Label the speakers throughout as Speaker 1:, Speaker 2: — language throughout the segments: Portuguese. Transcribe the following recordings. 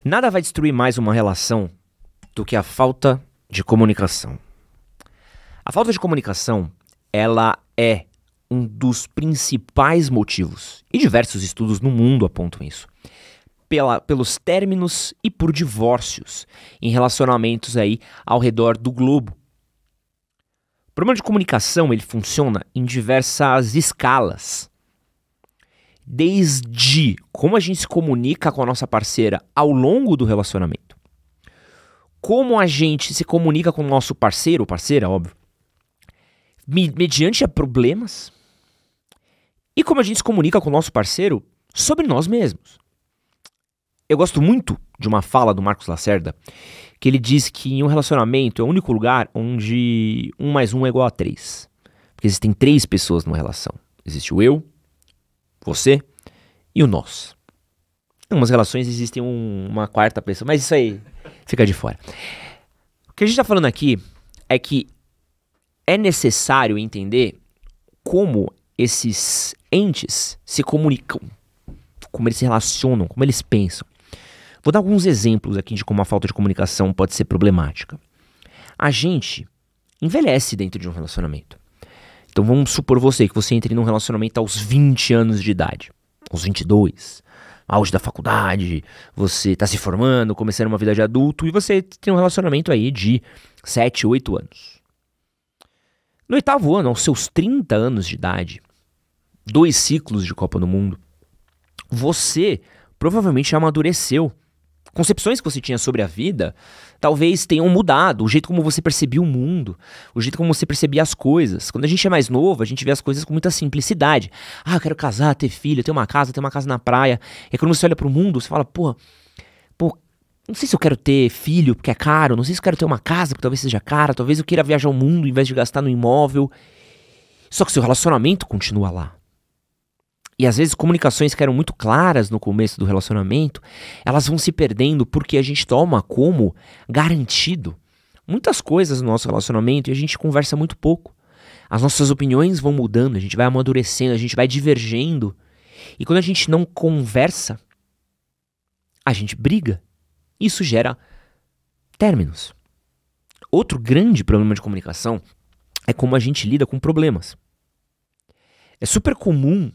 Speaker 1: Nada vai destruir mais uma relação do que a falta de comunicação. A falta de comunicação, ela é um dos principais motivos, e diversos estudos no mundo apontam isso, pelos términos e por divórcios em relacionamentos aí ao redor do globo. O problema de comunicação, ele funciona em diversas escalas. Desde como a gente se comunica com a nossa parceira ao longo do relacionamento, como a gente se comunica com o nosso parceiro ou parceira, óbvio, mediante a problemas, e como a gente se comunica com o nosso parceiro sobre nós mesmos. Eu gosto muito de uma fala do Marcos Lacerda, que ele diz que em um relacionamento é o único lugar onde 1 mais 1 é igual a 3. Porque existem 3 pessoas numa relação. Existe o eu, você e o nós. Em algumas relações existem uma quarta pessoa, mas isso aí fica de fora. O que a gente está falando aqui é que é necessário entender como esses entes se comunicam, como eles se relacionam, como eles pensam. Vou dar alguns exemplos aqui de como a falta de comunicação pode ser problemática. A gente envelhece dentro de um relacionamento. Então vamos supor que você entre num relacionamento aos 20 anos de idade, aos 22, auge da faculdade, você está se formando, começando uma vida de adulto, e você tem um relacionamento aí de 7, 8 anos. No 8º ano, aos seus 30 anos de idade, 2 ciclos de Copa do Mundo, você provavelmente amadureceu. Concepções que você tinha sobre a vida talvez tenham mudado, o jeito como você percebia o mundo, o jeito como você percebia as coisas. Quando a gente é mais novo, a gente vê as coisas com muita simplicidade. Ah, eu quero casar, ter filho, ter uma casa na praia. E quando você olha pro mundo, você fala, pô, não sei se eu quero ter filho porque é caro, não sei se eu quero ter uma casa porque talvez seja cara, talvez eu queira viajar o mundo em vez de gastar no imóvel. Só que seu relacionamento continua lá. E às vezes comunicações que eram muito claras no começo do relacionamento, elas vão se perdendo porque a gente toma como garantido muitas coisas no nosso relacionamento e a gente conversa muito pouco. As nossas opiniões vão mudando, a gente vai amadurecendo, a gente vai divergendo. E quando a gente não conversa, a gente briga. Isso gera términos. Outro grande problema de comunicação é como a gente lida com problemas. É super comum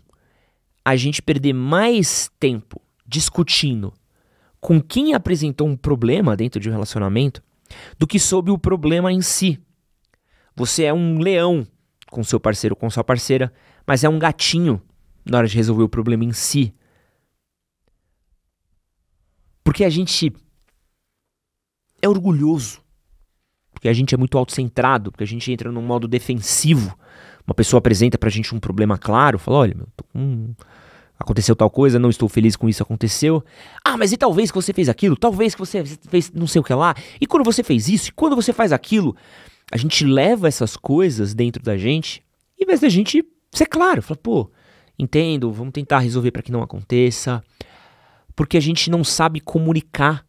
Speaker 1: a gente perder mais tempo discutindo com quem apresentou um problema dentro de um relacionamento do que sobre o problema em si. Você é um leão com seu parceiro, com sua parceira, mas é um gatinho na hora de resolver o problema em si. Porque a gente é orgulhoso, porque a gente é muito autocentrado, porque a gente entra num modo defensivo. Uma pessoa apresenta pra gente um problema claro, fala, olha, aconteceu tal coisa, não estou feliz com isso, aconteceu. Ah, mas e talvez que você fez aquilo, talvez que você fez não sei o que lá, e quando você fez isso, e quando você faz aquilo, a gente leva essas coisas dentro da gente, em vez da gente ser claro, fala, pô, entendo, vamos tentar resolver pra que não aconteça, porque a gente não sabe comunicar.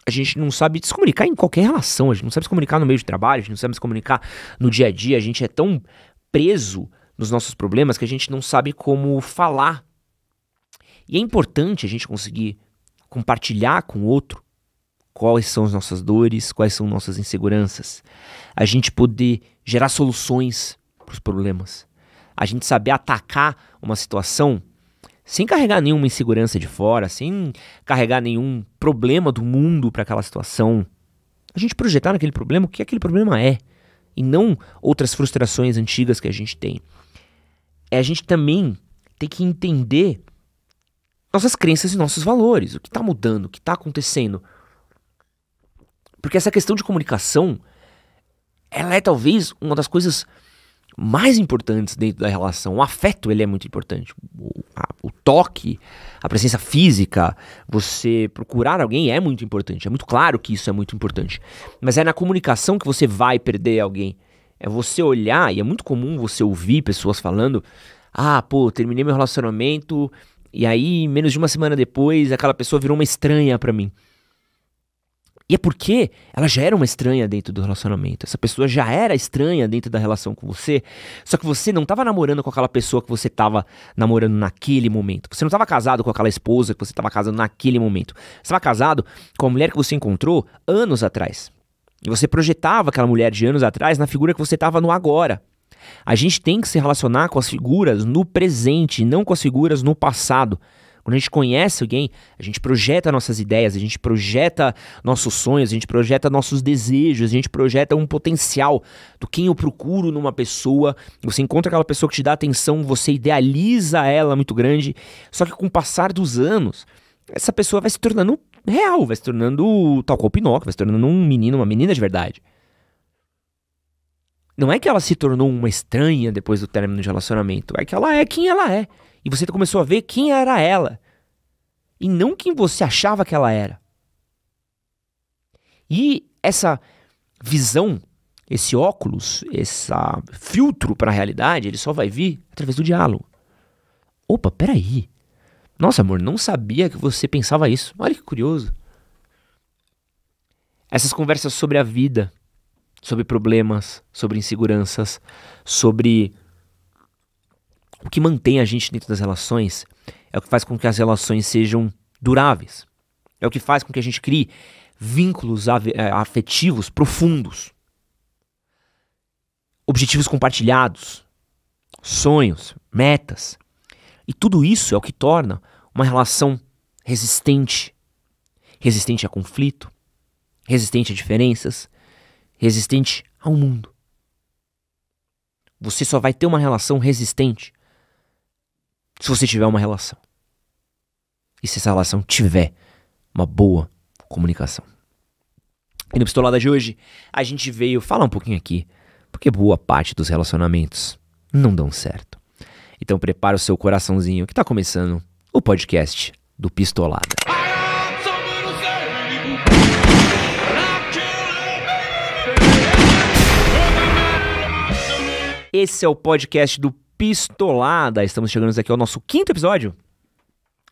Speaker 1: A gente não sabe se comunicar em qualquer relação, a gente não sabe se comunicar no meio de trabalho, a gente não sabe se comunicar no dia a dia, a gente é tão preso nos nossos problemas que a gente não sabe como falar. E é importante a gente conseguir compartilhar com o outro quais são as nossas dores, quais são nossas inseguranças, a gente poder gerar soluções para os problemas, a gente saber atacar uma situação sem carregar nenhuma insegurança de fora, sem carregar nenhum problema do mundo para aquela situação. A gente projetar naquele problema o que aquele problema é, e não outras frustrações antigas que a gente tem. A gente também tem que entender nossas crenças e nossos valores, o que está mudando, o que está acontecendo. Porque essa questão de comunicação, ela é talvez uma das coisas mais importantes dentro da relação. O afeto, ele é muito importante. O toque, a presença física, você procurar alguém é muito importante. É muito claro que isso é muito importante. Mas é na comunicação que você vai perder alguém. É você olhar, e é muito comum você ouvir pessoas falando, ah, pô, terminei meu relacionamento, e aí, menos de uma semana depois, aquela pessoa virou uma estranha pra mim. E é porque ela já era uma estranha dentro do relacionamento. Essa pessoa já era estranha dentro da relação com você, só que você não estava namorando com aquela pessoa que você estava namorando naquele momento. Você não estava casado com aquela esposa que você estava casando naquele momento. Você estava casado com a mulher que você encontrou anos atrás. E você projetava aquela mulher de anos atrás na figura que você estava no agora. A gente tem que se relacionar com as figuras no presente, não com as figuras no passado. Quando a gente conhece alguém, a gente projeta nossas ideias, a gente projeta nossos sonhos, a gente projeta nossos desejos, a gente projeta um potencial do quem eu procuro numa pessoa. Você encontra aquela pessoa que te dá atenção, você idealiza ela muito grande, só que com o passar dos anos, essa pessoa vai se tornando real, vai se tornando tal qual o Pinóquio, vai se tornando um menino, uma menina de verdade. Não é que ela se tornou uma estranha depois do término de relacionamento, é que ela é quem ela é. E você começou a ver quem era ela. E não quem você achava que ela era. E essa visão, esse óculos, esse filtro para a realidade, ele só vai vir através do diálogo. Opa, peraí. Nossa, amor, não sabia que você pensava isso. Olha que curioso. Essas conversas sobre a vida, sobre problemas, sobre inseguranças, sobre o que mantém a gente dentro das relações, é o que faz com que as relações sejam duráveis. É o que faz com que a gente crie vínculos afetivos profundos. Objetivos compartilhados, sonhos, metas. E tudo isso é o que torna uma relação resistente. Resistente a conflito, resistente a diferenças, resistente ao mundo. Você só vai ter uma relação resistente se você tiver uma relação. E se essa relação tiver uma boa comunicação. E no Pistolada de hoje, a gente veio falar um pouquinho aqui, porque boa parte dos relacionamentos não dão certo. Então prepara o seu coraçãozinho que tá começando o podcast do Pistolada. Esse é o podcast do Pistolada. Estamos chegando aqui ao nosso 5º episódio.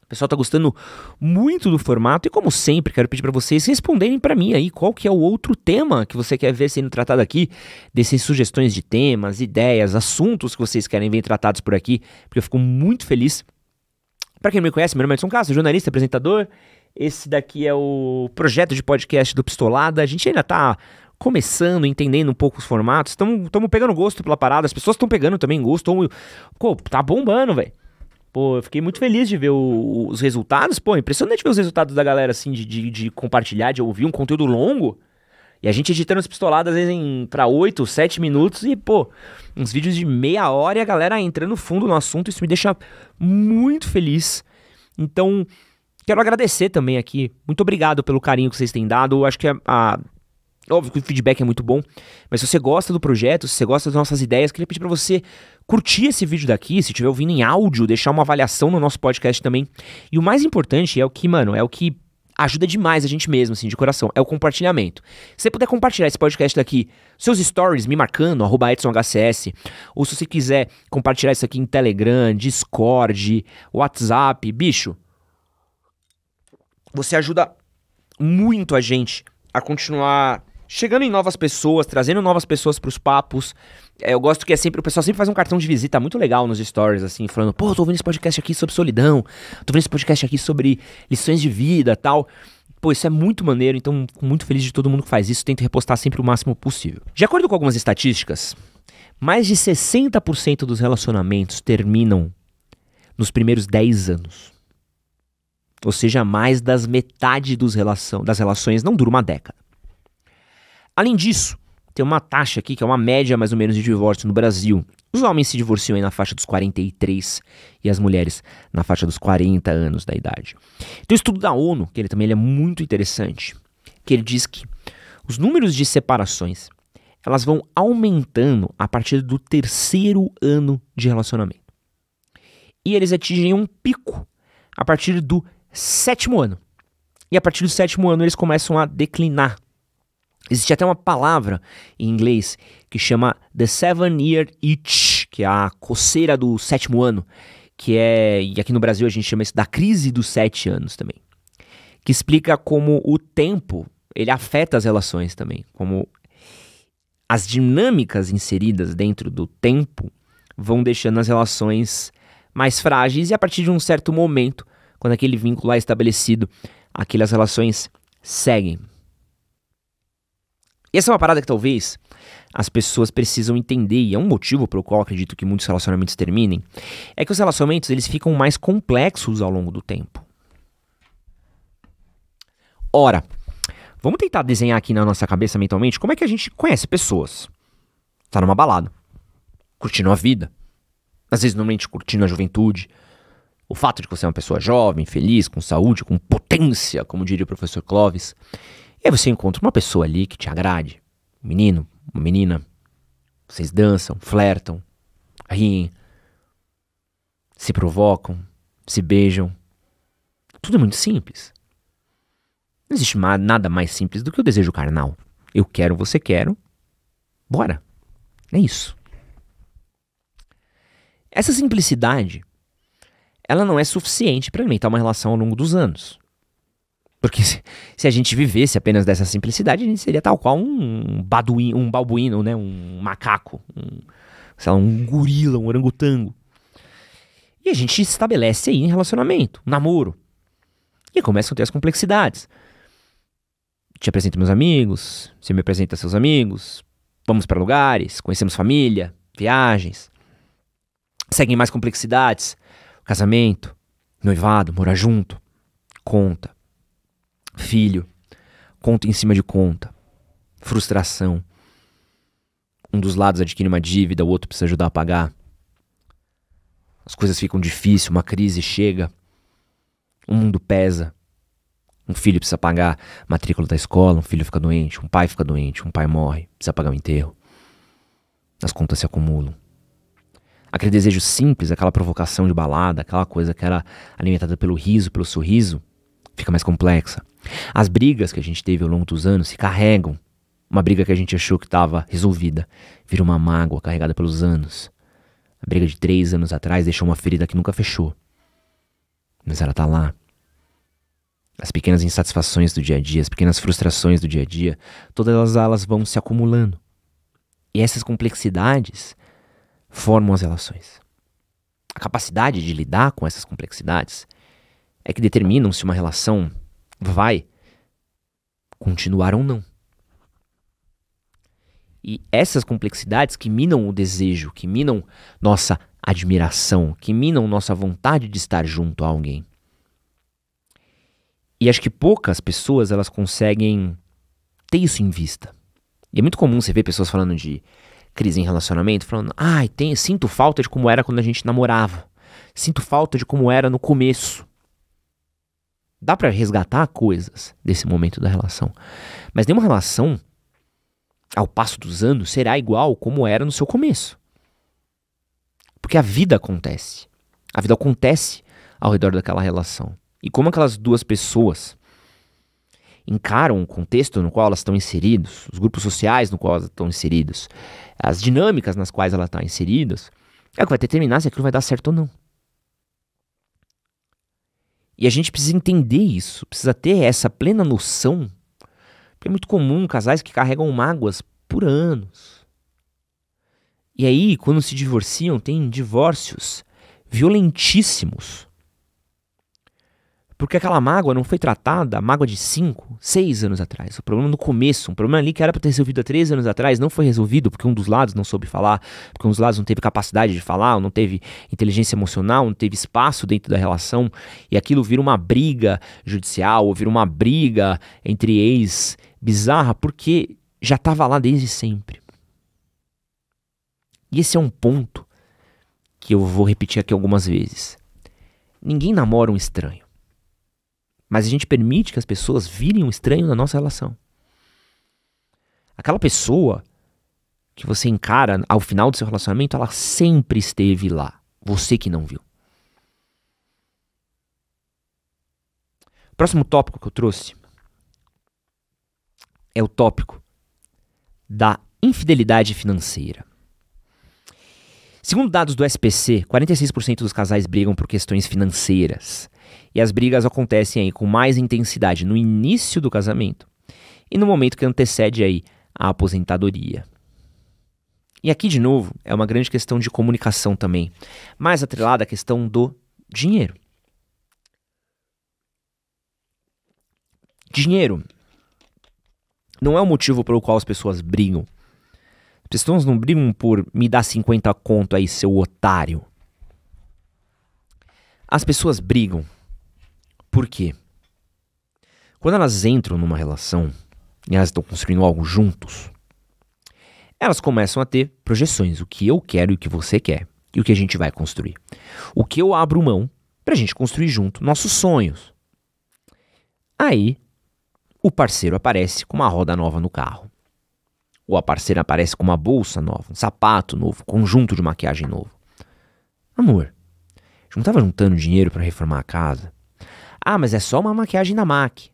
Speaker 1: O pessoal tá gostando muito do formato e, como sempre, quero pedir para vocês responderem para mim aí qual que é o outro tema que você quer ver sendo tratado aqui, dessas sugestões de temas, ideias, assuntos que vocês querem ver tratados por aqui, porque eu fico muito feliz. Para quem não me conhece, meu nome é Edson Castro, jornalista, apresentador. Esse daqui é o projeto de podcast do Pistolada. A gente ainda tá começando, entendendo um pouco os formatos, estamos pegando gosto pela parada, as pessoas estão pegando também gosto, pô, tá bombando, velho. Pô, eu fiquei muito feliz de ver os resultados, pô, impressionante ver os resultados da galera, assim, de compartilhar, de ouvir um conteúdo longo, e a gente editando as pistoladas, às vezes, pra 8, 7 minutos, e, pô, uns vídeos de meia hora e a galera entrando fundo no assunto, isso me deixa muito feliz. Então, quero agradecer também aqui, muito obrigado pelo carinho que vocês têm dado, eu acho que óbvio que o feedback é muito bom, mas se você gosta do projeto, se você gosta das nossas ideias, queria pedir pra você curtir esse vídeo daqui, se estiver ouvindo em áudio, deixar uma avaliação no nosso podcast também. E o mais importante é o que, mano, é o que ajuda demais a gente mesmo, assim, de coração, é o compartilhamento. Se você puder compartilhar esse podcast daqui, seus stories me marcando, @EdsonHCS, ou se você quiser compartilhar isso aqui em Telegram, Discord, WhatsApp, bicho, você ajuda muito a gente a continuar chegando em novas pessoas, trazendo novas pessoas pros papos. Eu gosto que o pessoal sempre faz um cartão de visita muito legal nos stories, assim, falando, pô, tô ouvindo esse podcast aqui sobre solidão, tô ouvindo esse podcast aqui sobre lições de vida e tal. Pô, isso é muito maneiro, então fico muito feliz de todo mundo que faz isso, tento repostar sempre o máximo possível. De acordo com algumas estatísticas, mais de 60% dos relacionamentos terminam nos primeiros 10 anos. Ou seja, mais das metade das relações não dura uma década. Além disso, tem uma taxa aqui, que é uma média mais ou menos de divórcio no Brasil. Os homens se divorciam aí na faixa dos 43 e as mulheres na faixa dos 40 anos da idade. Tem um estudo da ONU, que ele é muito interessante, que ele diz que os números de separações, elas vão aumentando a partir do 3º ano de relacionamento. E eles atingem um pico a partir do 7º ano. E a partir do 7º ano eles começam a declinar. Existe até uma palavra em inglês que chama The 7-Year Itch, que é a coceira do 7º ano, e aqui no Brasil a gente chama isso da crise dos 7 anos também, que explica como o tempo, ele afeta as relações também, como as dinâmicas inseridas dentro do tempo vão deixando as relações mais frágeis e a partir de um certo momento, quando aquele vínculo é estabelecido, aquelas relações seguem. E essa é uma parada que talvez as pessoas precisam entender, e é um motivo pelo qual eu acredito que muitos relacionamentos terminem, é que os relacionamentos eles ficam mais complexos ao longo do tempo. Ora, vamos tentar desenhar aqui na nossa cabeça mentalmente como é que a gente conhece pessoas. Tá numa balada, curtindo a vida, às vezes normalmente curtindo a juventude, o fato de que você é uma pessoa jovem, feliz, com saúde, com potência, como diria o professor Clóvis. E aí você encontra uma pessoa ali que te agrade, um menino, uma menina, vocês dançam, flertam, riem, se provocam, se beijam. Tudo é muito simples. Não existe nada mais simples do que o desejo carnal. Eu quero, você quer, bora. É isso. Essa simplicidade, ela não é suficiente para alimentar uma relação ao longo dos anos. Porque se a gente vivesse apenas dessa simplicidade, a gente seria tal qual um babuíno, né? Um macaco, sei lá, um gorila, um orangotango. E a gente estabelece aí um relacionamento, um namoro. E começam a ter as complexidades. Te apresento meus amigos, você me apresenta seus amigos, vamos para lugares, conhecemos família, viagens. Seguem mais complexidades, casamento, noivado, morar junto, conta, filho, conta em cima de conta, frustração. Um dos lados adquire uma dívida, o outro precisa ajudar a pagar. As coisas ficam difíceis, uma crise chega, o mundo pesa. Um filho precisa pagar a matrícula da escola, um filho fica doente, um pai morre, precisa pagar o enterro. As contas se acumulam. Aquele desejo simples, aquela provocação de balada, aquela coisa que era alimentada pelo riso, pelo sorriso, fica mais complexa. As brigas que a gente teve ao longo dos anos se carregam. Uma briga que a gente achou que estava resolvida vira uma mágoa carregada pelos anos. A briga de 3 anos atrás deixou uma ferida que nunca fechou. Mas ela tá lá. As pequenas insatisfações do dia a dia, as pequenas frustrações do dia a dia, todas elas vão se acumulando. E essas complexidades formam as relações. A capacidade de lidar com essas complexidades é que determinam se uma relação vai continuar ou não. E essas complexidades que minam o desejo, que minam nossa admiração, que minam nossa vontade de estar junto a alguém. E acho que poucas pessoas elas conseguem ter isso em vista. E é muito comum você ver pessoas falando de crise em relacionamento, falando, sinto falta de como era quando a gente namorava. Sinto falta de como era no começo. Dá pra resgatar coisas desse momento da relação. Mas nenhuma relação, ao passo dos anos, será igual como era no seu começo. Porque a vida acontece. A vida acontece ao redor daquela relação. E como aquelas duas pessoas encaram o contexto no qual elas estão inseridas, os grupos sociais no qual elas estão inseridas, as dinâmicas nas quais elas estão inseridas, é o que vai determinar se aquilo vai dar certo ou não. E a gente precisa entender isso, precisa ter essa plena noção, porque é muito comum casais que carregam mágoas por anos. E aí, quando se divorciam, tem divórcios violentíssimos. Porque aquela mágoa não foi tratada, a mágoa de 5, 6 anos atrás. O problema no começo, um problema ali que era para ter resolvido há 3 anos atrás, não foi resolvido porque um dos lados não soube falar, porque um dos lados não teve capacidade de falar, ou não teve inteligência emocional, não teve espaço dentro da relação, e aquilo vira uma briga judicial, ou vira uma briga entre ex bizarra, porque já estava lá desde sempre. E esse é um ponto que eu vou repetir aqui algumas vezes. Ninguém namora um estranho. Mas a gente permite que as pessoas virem um estranho na nossa relação. Aquela pessoa que você encara ao final do seu relacionamento, ela sempre esteve lá. Você que não viu. O próximo tópico que eu trouxe é o tópico da infidelidade financeira. Segundo dados do SPC, 46% dos casais brigam por questões financeiras. E as brigas acontecem aí com mais intensidade no início do casamento e no momento que antecede aí a aposentadoria. E aqui, de novo, é uma grande questão de comunicação também, mais atrelada à questão do dinheiro. Dinheiro não é o motivo pelo qual as pessoas brigam. As pessoas não brigam por me dar 50 conto aí, seu otário. As pessoas brigam por quê? Quando elas entram numa relação e elas estão construindo algo juntos, elas começam a ter projeções. O que eu quero e o que você quer. E o que a gente vai construir. O que eu abro mão pra gente construir junto nossos sonhos. Aí, o parceiro aparece com uma roda nova no carro. Ou a parceira aparece com uma bolsa nova, um sapato novo, conjunto de maquiagem novo. Amor, a gente não tava juntando dinheiro pra reformar a casa? Ah, mas é só uma maquiagem da MAC.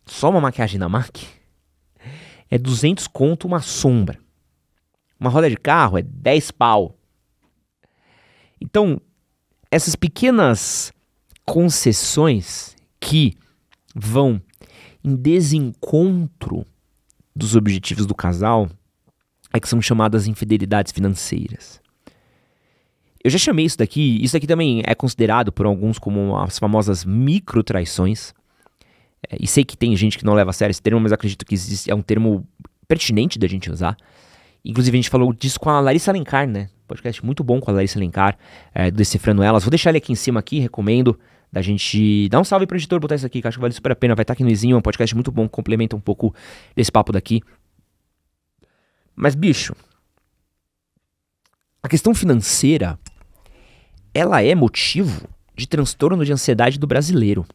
Speaker 1: Só uma maquiagem da MAC? É 200 conto uma sombra. Uma roda de carro é 10 pau. Então, essas pequenas concessões que vão em desencontro dos objetivos do casal é que são chamadas infidelidades financeiras. Eu já chamei isso daqui também é considerado por alguns como as famosas microtraições. E sei que tem gente que não leva a sério esse termo, mas acredito que é um termo pertinente da gente usar. Inclusive a gente falou disso com a Larissa Alencar, né? Podcast muito bom com a Larissa Alencar, do Decifrando Elas. Vou deixar ele aqui em cima aqui, recomendo da gente dar um salve pro editor, botar isso aqui, que acho que vale super a pena. Vai estar aqui no izinho, é um podcast muito bom, complementa um pouco desse papo daqui. Mas, bicho, a questão financeira, ela é motivo de transtorno de ansiedade do brasileiro.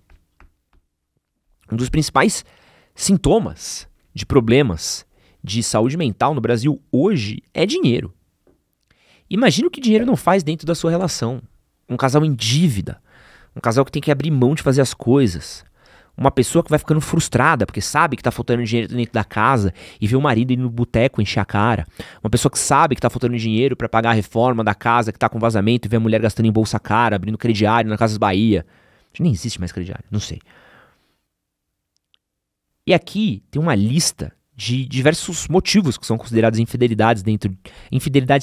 Speaker 1: Um dos principais sintomas de problemas de saúde mental no Brasil hoje é dinheiro. Imagina o que dinheiro não faz dentro da sua relação. Um casal em dívida, um casal que tem que abrir mão de fazer as coisas, uma pessoa que vai ficando frustrada porque sabe que tá faltando dinheiro dentro da casa e vê o marido indo no boteco encher a cara, uma pessoa que sabe que tá faltando dinheiro pra pagar a reforma da casa que tá com vazamento e vê a mulher gastando em bolsa cara, abrindo crediário na Casas Bahia. Nem existe mais crediário, não sei. E aqui tem uma lista de diversos motivos que são considerados infidelidades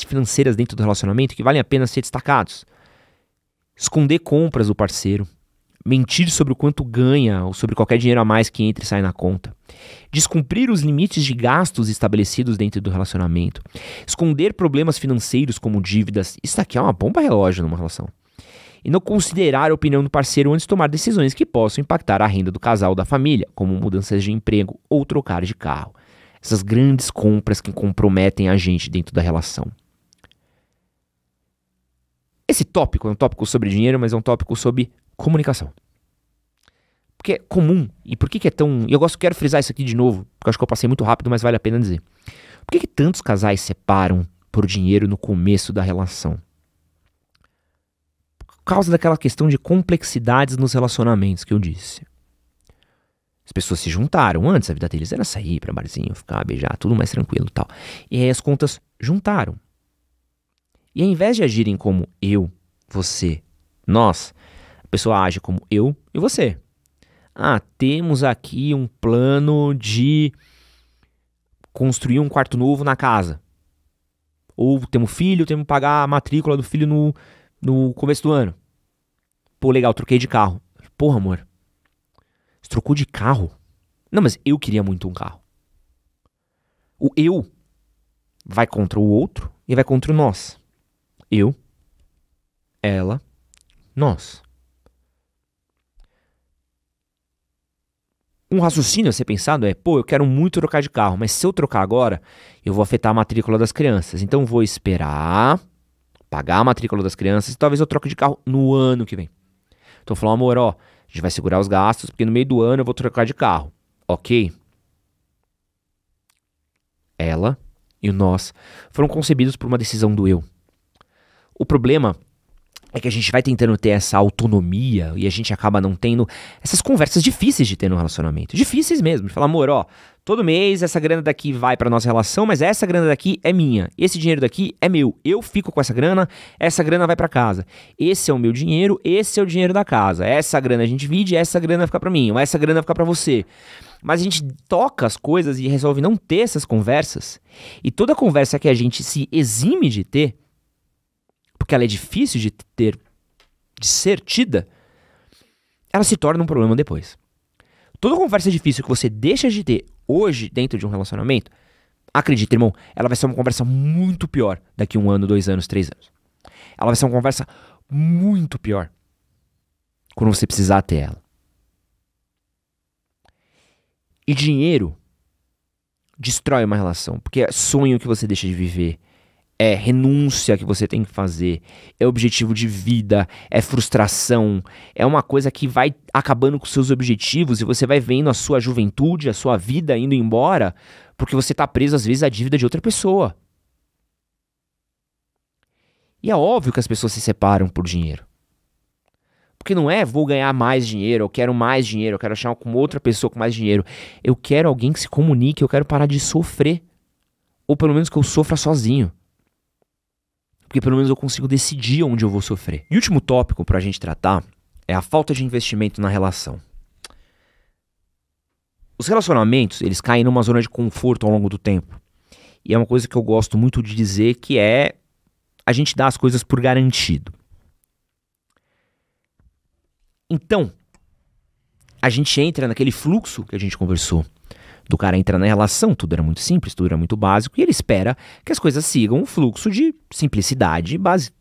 Speaker 1: financeiras dentro do relacionamento que valem a pena ser destacados. Esconder compras do parceiro, mentir sobre o quanto ganha ou sobre qualquer dinheiro a mais que entra e sai na conta, descumprir os limites de gastos estabelecidos dentro do relacionamento, esconder problemas financeiros como dívidas. Isso aqui é uma bomba relógio numa relação. E não considerar a opinião do parceiro antes de tomar decisões que possam impactar a renda do casal ou da família, como mudanças de emprego ou trocar de carro. Essas grandes compras que comprometem a gente dentro da relação. Esse tópico é um tópico sobre dinheiro, mas é um tópico sobre comunicação. Porque é comum, e por que é tão... E quero frisar isso aqui de novo, porque eu acho que eu passei muito rápido, mas vale a pena dizer. Por que tantos casais separam por dinheiro no começo da relação? Por causa daquela questão de complexidades nos relacionamentos que eu disse. As pessoas se juntaram. Antes a vida deles era sair pra barzinho, ficar, beijar, tudo mais tranquilo e tal. E aí as contas juntaram. E ao invés de agirem como eu, você, nós, a pessoa age como eu e você. Ah, temos aqui um plano de construir um quarto novo na casa. Ou temos filho, temos que pagar a matrícula do filho no começo do ano. Pô, legal, troquei de carro. Porra, amor. Você trocou de carro? Não, mas eu queria muito um carro. O eu vai contra o outro e vai contra o nós. Eu, ela, nós. Um raciocínio a ser pensado é, eu quero muito trocar de carro, mas se eu trocar agora, eu vou afetar a matrícula das crianças. Então eu vou esperar, pagar a matrícula das crianças e talvez eu troque de carro no ano que vem. Então eu falo, amor, a gente vai segurar os gastos, porque no meio do ano eu vou trocar de carro. Ok? Ela e o nós foram concebidos por uma decisão do eu. O problema é que a gente vai tentando ter essa autonomia e a gente acaba não tendo essas conversas difíceis de ter no relacionamento. Difíceis mesmo. De falar, amor, todo mês essa grana daqui vai pra nossa relação, mas essa grana daqui é minha. Esse dinheiro daqui é meu. Eu fico com essa grana vai pra casa. Esse é o meu dinheiro, esse é o dinheiro da casa. Essa grana a gente divide, essa grana fica pra mim, ou essa grana fica pra você. Mas a gente toca as coisas e resolve não ter essas conversas. E toda conversa que a gente se exime de ter, porque ela é difícil de ter, de ser tida, ela se torna um problema depois. Toda conversa difícil que você deixa de ter hoje dentro de um relacionamento, acredita, irmão, ela vai ser uma conversa muito pior daqui 1 ano, 2 anos, 3 anos. Ela vai ser uma conversa muito pior quando você precisar ter ela. E dinheiro destrói uma relação, porque é sonho que você deixa de viver, é renúncia que você tem que fazer, é objetivo de vida, é frustração, é uma coisa que vai acabando com seus objetivos e você vai vendo a sua juventude, a sua vida indo embora, porque você tá preso às vezes à dívida de outra pessoa. E é óbvio que as pessoas se separam por dinheiro. Porque não é vou ganhar mais dinheiro, eu quero mais dinheiro, eu quero achar com outra pessoa com mais dinheiro. Eu quero alguém que se comunique, eu quero parar de sofrer. Ou pelo menos que eu sofra sozinho. Porque pelo menos eu consigo decidir onde eu vou sofrer. E o último tópico pra gente tratar é a falta de investimento na relação. Os relacionamentos, eles caem numa zona de conforto ao longo do tempo. E é uma coisa que eu gosto muito de dizer, que é a gente dá as coisas por garantido. Então, a gente entra naquele fluxo que a gente conversou. Do cara entra na relação, tudo era muito simples, tudo era muito básico, e ele espera que as coisas sigam um fluxo de simplicidade, base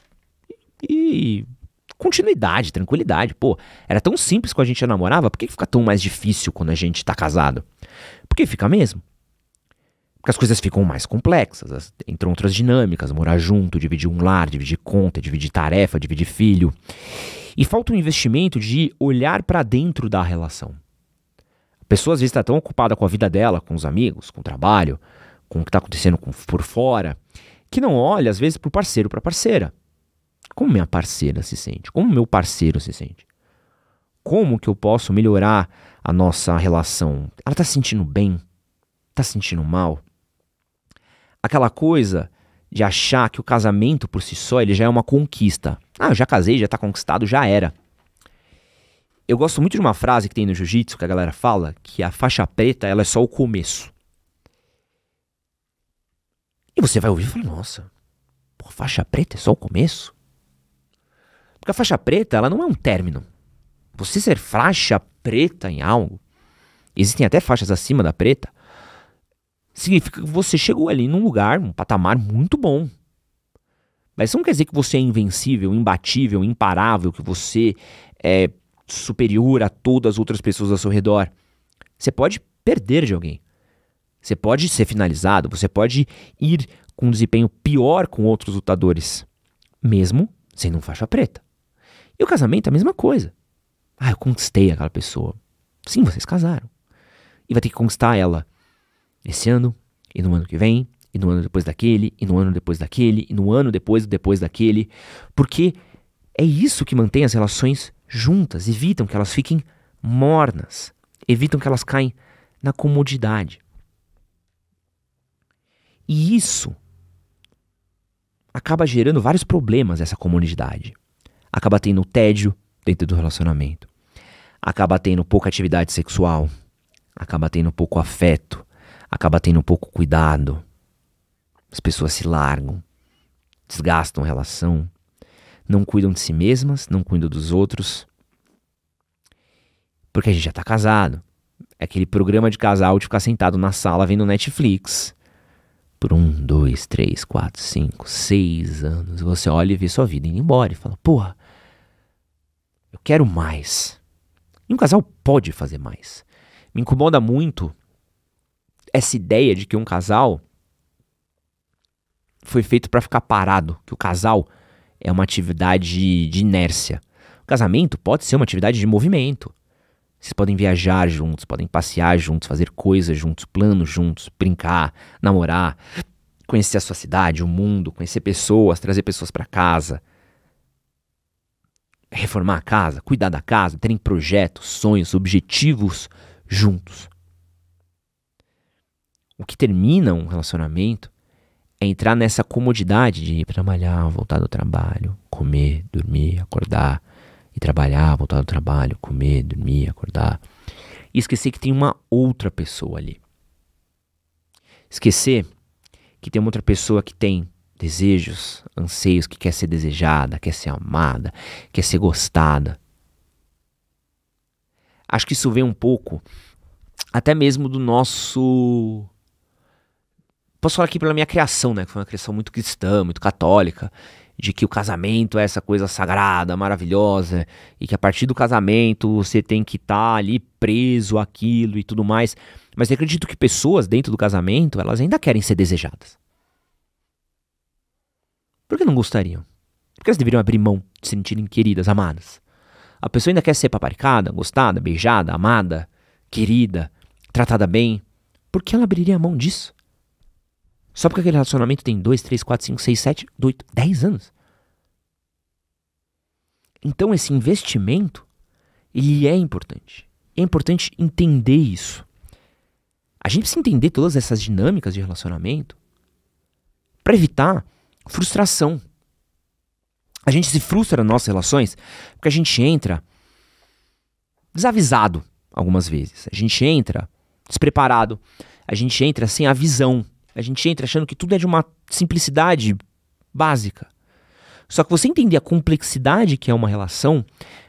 Speaker 1: e continuidade, tranquilidade. Pô, era tão simples quando a gente já namorava, por que fica tão mais difícil quando a gente tá casado? Porque fica mesmo. Porque as coisas ficam mais complexas, entram outras dinâmicas, morar junto, dividir um lar, dividir conta, dividir tarefa, dividir filho. E falta um investimento de olhar pra dentro da relação. A pessoa às vezes está tão ocupada com a vida dela, com os amigos, com o trabalho, com o que está acontecendo por fora, que não olha às vezes pro parceiro, pra parceira. Como minha parceira se sente? Como meu parceiro se sente? Como que eu posso melhorar a nossa relação? Ela tá se sentindo bem? Tá se sentindo mal? Aquela coisa de achar que o casamento por si só ele já é uma conquista. Ah, eu já casei, já tá conquistado, já era. Eu gosto muito de uma frase que tem no jiu-jitsu que a galera fala, que a faixa preta ela é só o começo. E você vai ouvir e falar, nossa, pô, faixa preta é só o começo? Porque a faixa preta ela não é um término. Você ser faixa preta em algo, existem até faixas acima da preta, significa que você chegou ali num lugar, um patamar muito bom. Mas isso não quer dizer que você é invencível, imbatível, imparável, que você é superior a todas as outras pessoas ao seu redor. Você pode perder de alguém. Você pode ser finalizado, você pode ir com um desempenho pior com outros lutadores, mesmo sendo um faixa preta. E o casamento é a mesma coisa. Ah, eu conquistei aquela pessoa. Sim, vocês casaram. E vai ter que conquistar ela esse ano, e no ano que vem, e no ano depois daquele, e no ano depois daquele, e no ano depois daquele. Porque é isso que mantém as relações juntas, evitam que elas fiquem mornas, evitam que elas caem na comodidade. E isso acaba gerando vários problemas, essa comodidade. Acaba tendo tédio dentro do relacionamento. Acaba tendo pouca atividade sexual. Acaba tendo pouco afeto. Acaba tendo pouco cuidado. As pessoas se largam, desgastam a relação, não cuidam de si mesmas, não cuidam dos outros. Porque a gente já tá casado. É aquele programa de casal de ficar sentado na sala vendo Netflix. Por 1, 2, 3, 4, 5, 6 anos. Você olha e vê sua vida indo embora e fala, porra, eu quero mais. E um casal pode fazer mais. Me incomoda muito essa ideia de que um casal foi feito pra ficar parado. Que o casal é uma atividade de inércia. O casamento pode ser uma atividade de movimento. Vocês podem viajar juntos, podem passear juntos, fazer coisas juntos, planos juntos, brincar, namorar, conhecer a sua cidade, o mundo, conhecer pessoas, trazer pessoas pra casa, reformar a casa, cuidar da casa, terem projetos, sonhos, objetivos juntos. O que termina um relacionamento é entrar nessa comodidade de ir trabalhar, voltar do trabalho, comer, dormir, acordar, e trabalhar, voltar do trabalho, comer, dormir, acordar. e esquecer que tem uma outra pessoa ali. Esquecer que tem uma outra pessoa que tem desejos, anseios, que quer ser desejada, quer ser amada, quer ser gostada. Acho que isso vem um pouco até mesmo do nosso... Posso falar aqui pela minha criação, né? Que foi uma criação muito cristã, muito católica, de que o casamento é essa coisa sagrada, maravilhosa, e que a partir do casamento você tem que estar ali preso àquilo e tudo mais. Mas eu acredito que pessoas dentro do casamento, elas ainda querem ser desejadas. Por que não gostariam? Por que elas deveriam abrir mão de se sentirem queridas, amadas? A pessoa ainda quer ser paparicada, gostada, beijada, amada, querida, tratada bem. Por que ela abriria a mão disso? Só porque aquele relacionamento tem 2, 3, 4, 5, 6, 7, 8, 10 anos. Então esse investimento, ele é importante. É importante entender isso. A gente precisa entender todas essas dinâmicas de relacionamento para evitar frustração. A gente se frustra nas nossas relações porque a gente entra desavisado algumas vezes. A gente entra despreparado. A gente entra sem a visão. A gente entra achando que tudo é de uma simplicidade básica. Só que você entender a complexidade que é uma relação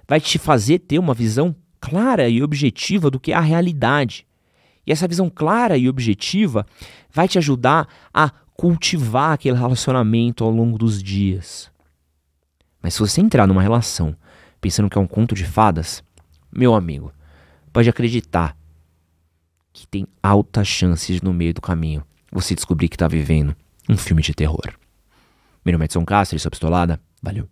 Speaker 1: vai te fazer ter uma visão clara e objetiva do que é a realidade. E essa visão clara e objetiva vai te ajudar a cultivar aquele relacionamento ao longo dos dias. Mas se você entrar numa relação pensando que é um conto de fadas, meu amigo, pode acreditar que tem altas chances no meio do caminho você descobrir que está vivendo um filme de terror. Meu nome é Edson Castro, eu sou Pistolada. Valeu.